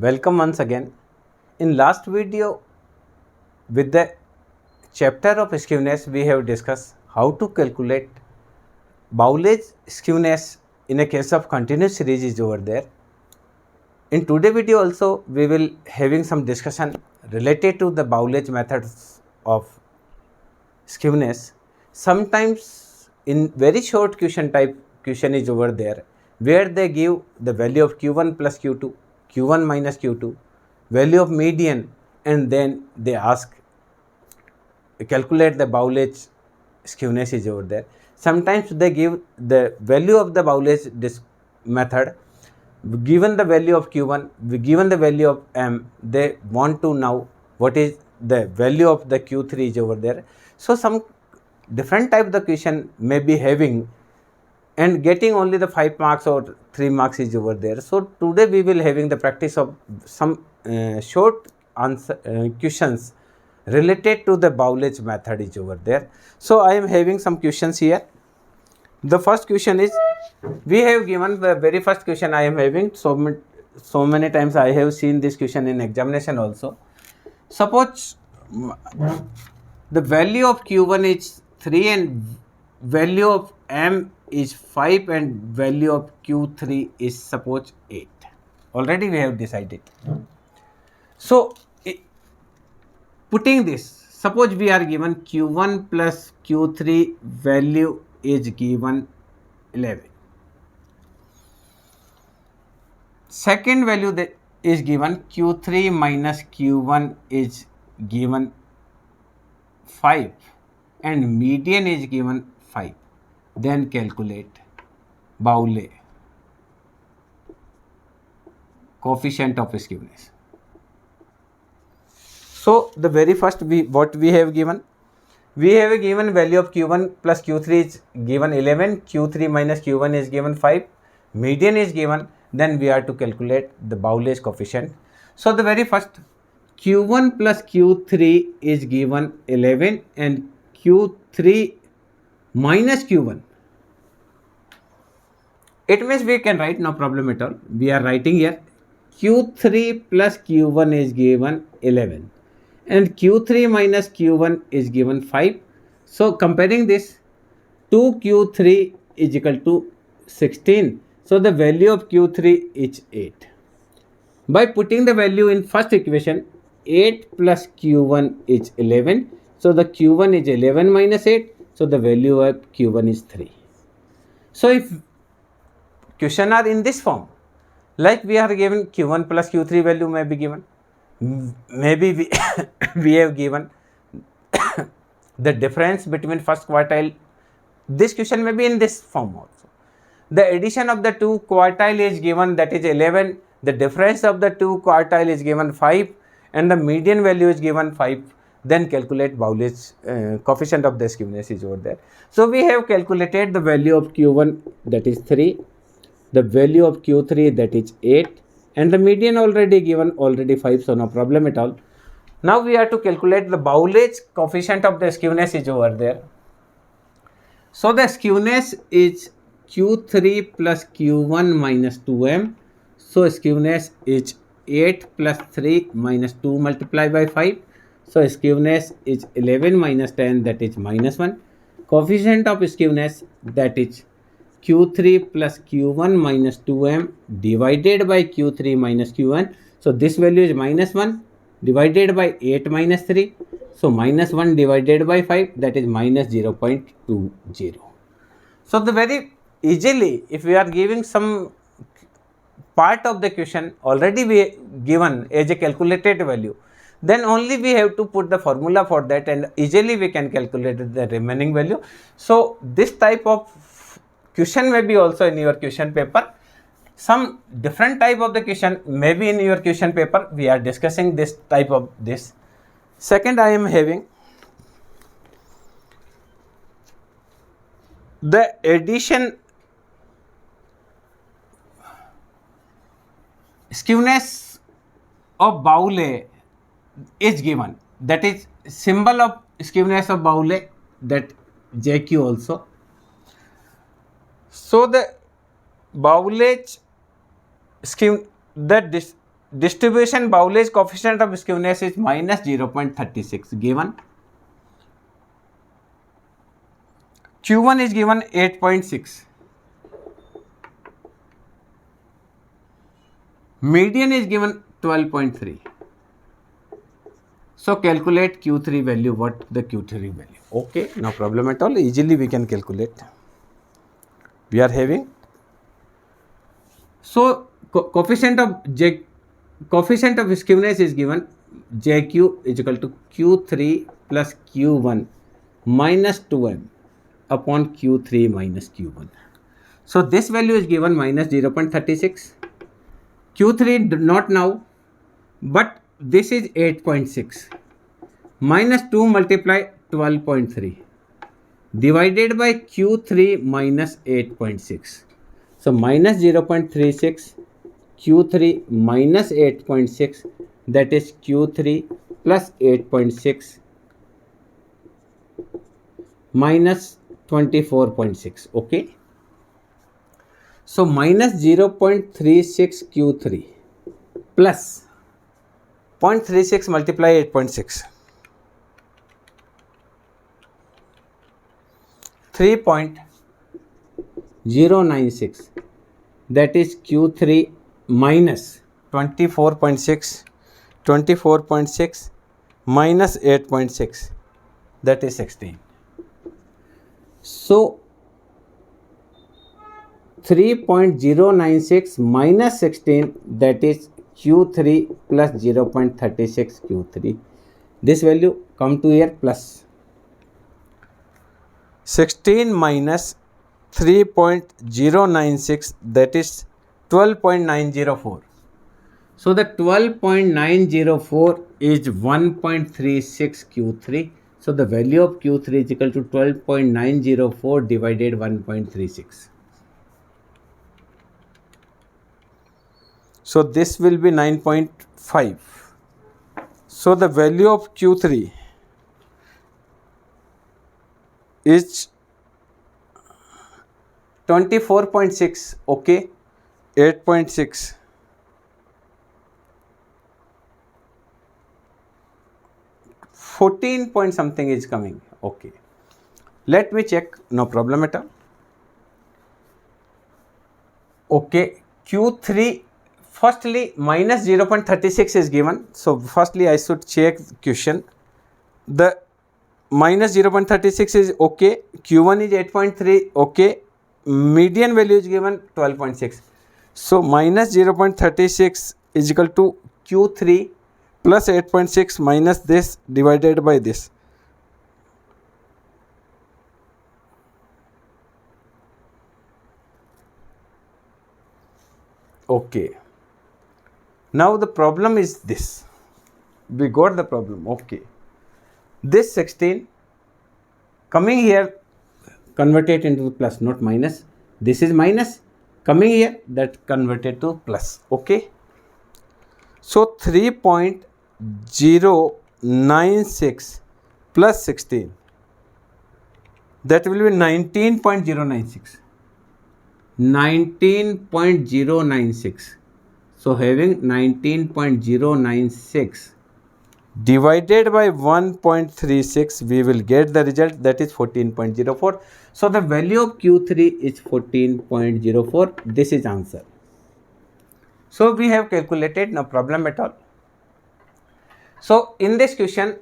Welcome once again. In last video, with the chapter of skewness, we have discussed how to calculate Bowlage skewness in a case of continuous series is over there. In today's video also, we will having some discussion related to the Bowlage methods of skewness. Sometimes in very short question type question is over there, where they give the value of q1 plus q2, q1 minus q2, value of median, and then they ask calculate the Bowlage skewness is over there. Sometimes they give the value of the Bowlage method, given the value of q1, given the value of m, they want to know what is the value of the q3 is over there. So some different type of the question may be having and getting only the 5 marks or 3 marks is over there. So today we will having the practice of some short answer questions related to the Bowlage method is over there. So I am having some questions here. The first question is, we have given the very first question I am having, so many times I have seen this question in examination also. Suppose the value of q1 is 3 and value of m is 5 and value of q3 is suppose 8. Already we have decided. So putting this, suppose we are given q1 plus q3 value is given 11. Second value that is given q3 minus q1 is given 5 and median is given 5. Then calculate Bowlage coefficient of skewness. So the very first what we have given, we have a given value of q1 plus q3 is given 11, q3 minus q1 is given 5, median is given, then we are to calculate the Bowlage coefficient. So the very first q1 plus q3 is given 11 and q3 minus q1. It means we can write, no problem at all. We are writing here q3 plus q1 is given 11 and q3 minus q1 is given 5. So comparing this, 2q3 is equal to 16. So the value of q3 is 8. By putting the value in first equation, 8 plus q1 is 11. So the q1 is 11 minus 8. So the value of q1 is 3. So if question are in this form, like we are given q1 plus q3 value may be given, maybe we have given the difference between first quartile. This question may be in this form also. The addition of the two quartile is given, that is 11. The difference of the two quartile is given 5 and the median value is given 5. Then calculate Bowlage coefficient of the skewness is over there. So we have calculated the value of q1, that is 3, the value of q3, that is 8, and the median already given, already 5, so no problem at all. Now we have to calculate the Bowlage coefficient of the skewness is over there. So the skewness is q3 plus q1 minus 2m. So skewness is 8 plus 3 minus 2 multiplied by 5. So skewness is 11 minus 10, that is minus 1. Coefficient of skewness, that is q3 plus q1 minus 2m divided by q3 minus q1. So this value is minus 1 divided by 8 minus 3. So minus 1 divided by 5, that is minus 0.20. So the very easily, if we are giving some part of the question already we given as a calculated value, then only we have to put the formula for that and easily we can calculate the remaining value. So this type of question may be also in your question paper. Some different type of the question may be in your question paper. We are discussing this type of this. Second, I am having the addition skewness of Bowlage is given, that is symbol of skewness of Bowlage, that JQ also. So the Bowlage skew, that distribution Bowlage coefficient of skewness is minus 0.36 given. Q1 is given 8.6. Median is given 12.3. So calculate Q3 value, what the Q3 value. Okay, no problem at all, easily we can calculate. We are having, so coefficient of skewness is given, JQ is equal to Q3 plus Q1 minus 2m upon Q3 minus Q1. So this value is given minus 0.36. Q3 not now, but this is 8.6 minus 2 multiply 12.3 divided by Q3 minus 8.6. So minus 0.36 Q3 minus 8.6, that is Q3 plus 8.6 minus 24.6. Okay. So minus 0.36 Q3 plus 0.36 multiply 8.6, 3.096, that is Q3 minus 24.6 minus 8.6, that is 16. So 3.096 minus 16, that is Q3 plus 0.36 Q3. This value come to here plus 16 minus 3.096, that is 12.904. So the 12.904 is 1.36 Q3. So the value of Q3 is equal to 12.904 divided 1.36. So this will be 9.5. So the value of Q3 is 24.6. Okay, 8.6. 14 point something is coming. Okay, let me check, no problem at all. Okay, Q3, firstly minus 0.36 is given. So firstly I should check question. The minus 0.36 is okay, Q1 is 8.3, okay, median value is given 12.6. So minus 0.36 is equal to Q3 plus 8.6 minus this divided by this. Okay, now the problem is this, we got the problem. Okay, this 16 coming here, converted into plus, not minus. This is minus coming here, that converted to plus. Okay, so 3.096 plus 16, that will be 19.096. 19.096. So having 19.096 divided by 1.36, we will get the result, that is 14.04. So the value of Q3 is 14.04. This is answer. So we have calculated, no problem at all. So in this question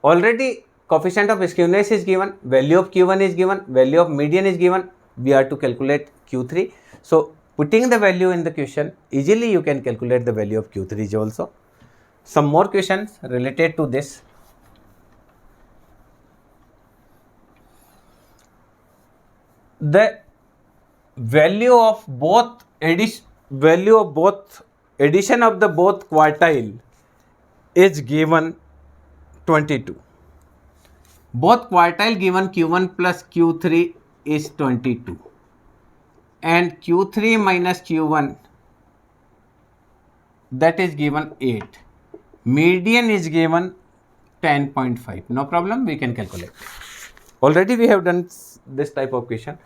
already coefficient of skewness is given, value of Q1 is given, value of median is given. We are to calculate Q3. So putting the value in the question, easily you can calculate the value of Q3 also. Some more questions related to this. The value of both addition of the both quartile is given 22. Both quartile given Q1 plus Q3 is 22 and Q3 minus Q1, that is given 8. Median is given 10.5. No problem, we can calculate. Already we have done this type of question.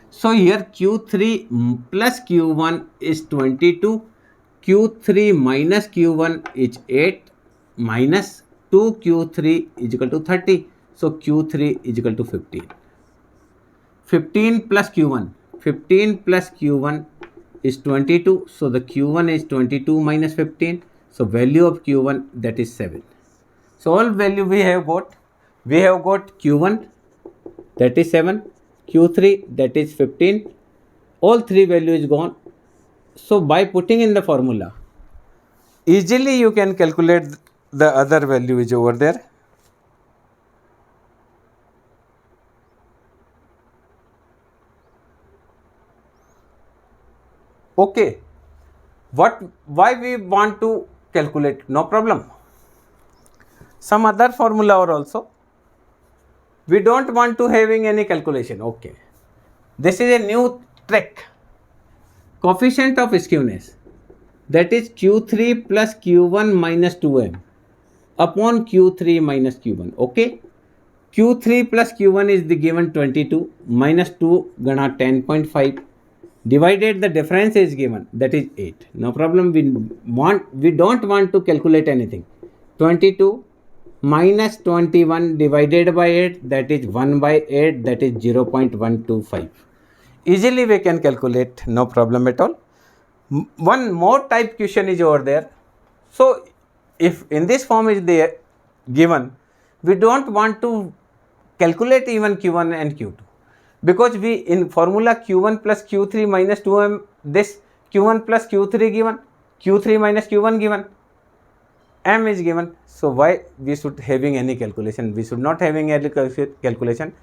So here Q3 plus Q1 is 22, Q3 minus Q1 is 8 minus 2Q3 is equal to 30. So Q3 is equal to 15. 15 plus Q1. 15 plus Q1 is 22. So the Q1 is 22 minus 15. So value of Q1, that is 7. So all value we have got. We have got Q1, that is 7. Q3, that is 15. All three value is gone. So by putting in the formula, easily you can calculate the other value is over there. Okay, why we want to calculate? No problem. Some other formula or also. We don't want to having any calculation. Okay, this is a new trick. Coefficient of skewness, that is Q3 plus Q1 minus 2m upon Q3 minus Q1. Okay, Q3 plus Q1 is the given 22 minus 2 gonna 10.5 divided the difference is given, that is 8. No problem. We don't want to calculate anything. 22 minus 21 divided by 8, that is 1 by 8, that is 0.125. Easily we can calculate, no problem at all. One more type question is over there. So if in this form is there given, we don't want to calculate even Q1 and Q2, because we in formula Q1 plus Q3 minus 2m, this Q1 plus Q3 given, Q3 minus Q1 given, m is given. So why we should having any calculation? We should not having any calculation.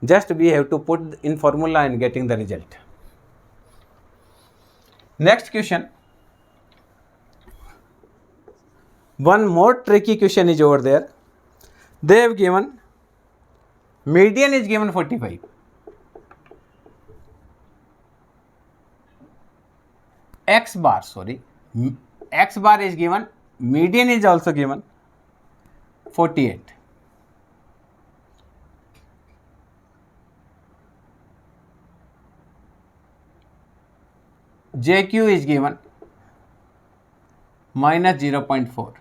Just we have to put in formula and getting the result. Next question. One more tricky question is over there. They have given median is given 45. X bar is given, median is also given 48. JQ is given minus 0.4.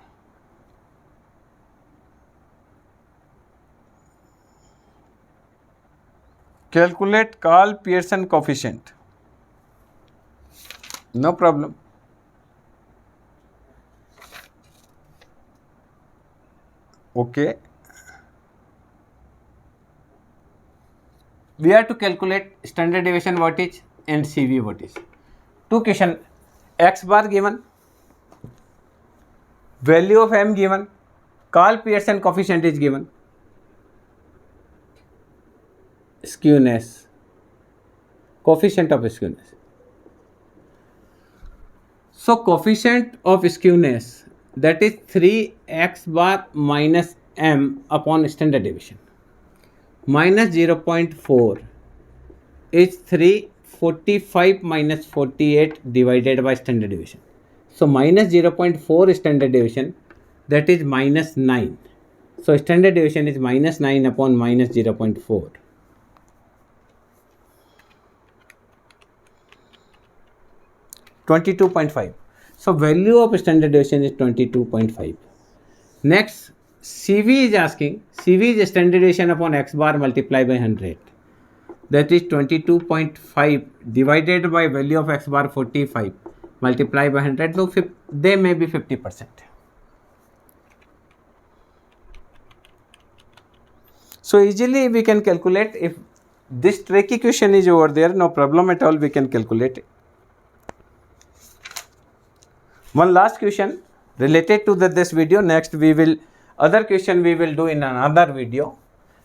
Calculate Karl Pearson coefficient. No problem. Okay. We have to calculate standard deviation wattage and CV wattage. Two question. X bar given, value of m given, Karl Pearson coefficient is given, skewness, coefficient of skewness. So coefficient of skewness, that is 3x bar minus m upon standard deviation, minus 0.4 is 345 minus 48 divided by standard deviation. So minus 0.4 standard deviation, that is minus 9. So standard deviation is minus 9 upon minus 0.4. 22.5. So value of standard deviation is 22.5. Next, CV is asking, CV is standard deviation upon x bar multiplied by 100. That is 22.5 divided by value of x bar 45 multiplied by 100. So they may be 50%. So easily we can calculate. If this tricky question is over there, no problem at all, we can calculate it. One last question related to this video. Next other question we will do in another video.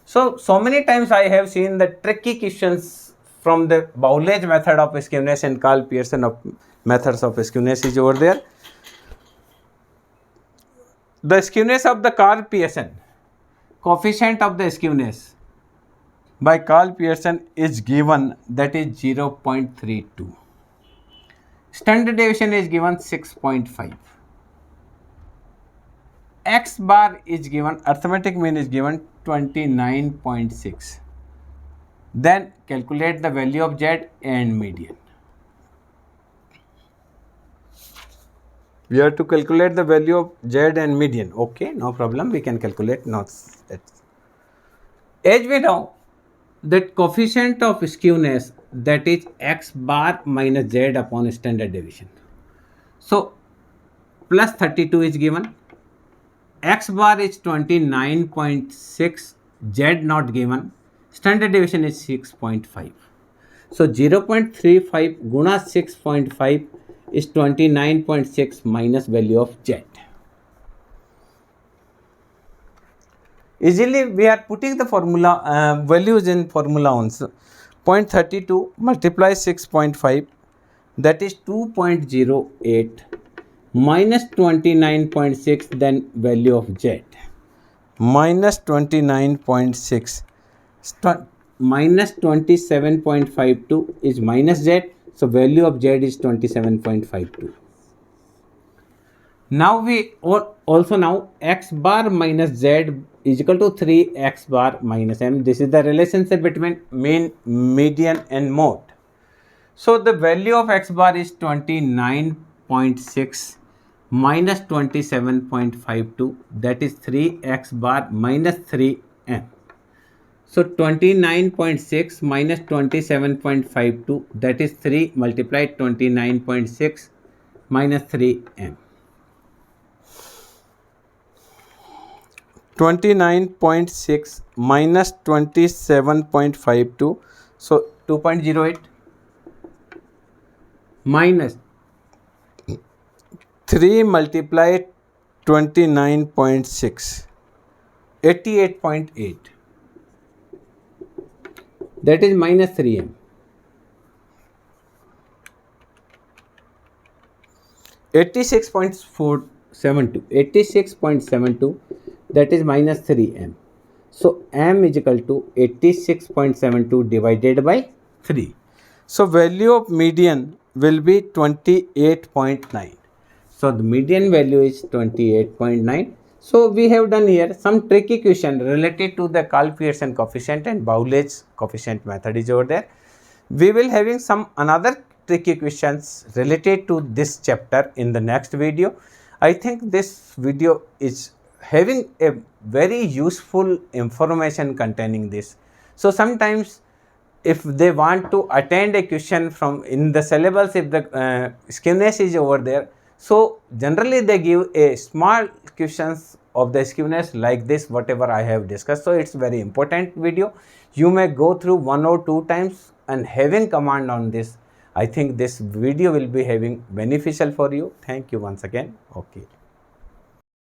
So many times I have seen the tricky questions from the Bowledge method of skewness and Karl Pearson of methods of skewness is over there. The skewness of the Karl Pearson, coefficient of the skewness by Karl Pearson is given, that is 0.32. Standard deviation is given 6.5. X bar is given, arithmetic mean is given 29.6. Then calculate the value of Z and median. We have to calculate the value of Z and median. Okay, no problem. We can calculate not that. As we know that coefficient of skewness, that is x bar minus Z upon standard deviation. So plus 32 is given. X bar is 29.6. Z not given. Standard deviation is 6.5. So 0.35 guna 6.5 is 29.6 minus value of Z. Easily we are putting the formula values in formula also. 0.32 multiply 6.5, that is 2.08 minus 29.6, then value of Z. Minus 29.6 minus 27.52 is minus Z. So value of Z is 27.52. Now we also now x bar minus Z is equal to 3x bar minus m. This is the relationship between mean, median and mode. So the value of x bar is 29.6 minus 27.52, that is 3x bar minus 3m. So 29.6 minus 27.52, that is 3 multiplied 29.6 minus 3m. 29.6 minus 27.52, so 2.08 minus 3 multiplied 29.6, 88.8, that is minus 3m. 86.72, that is minus 3m. So m is equal to 86.72 divided by 3. So value of median will be 28.9. So the median value is 28.9. So we have done here some tricky question related to the Karl-Pearson coefficient and Bowlage coefficient method is over there. We will having some another tricky questions related to this chapter in the next video. I think this video is having a very useful information containing this. So sometimes if they want to attend a question from in the syllabus, if the skewness is over there, so generally they give a small questions of the skewness like this, whatever I have discussed. So it's very important video. You may go through 1 or 2 times and having command on this. I think this video will be having beneficial for you. Thank you once again. Okay.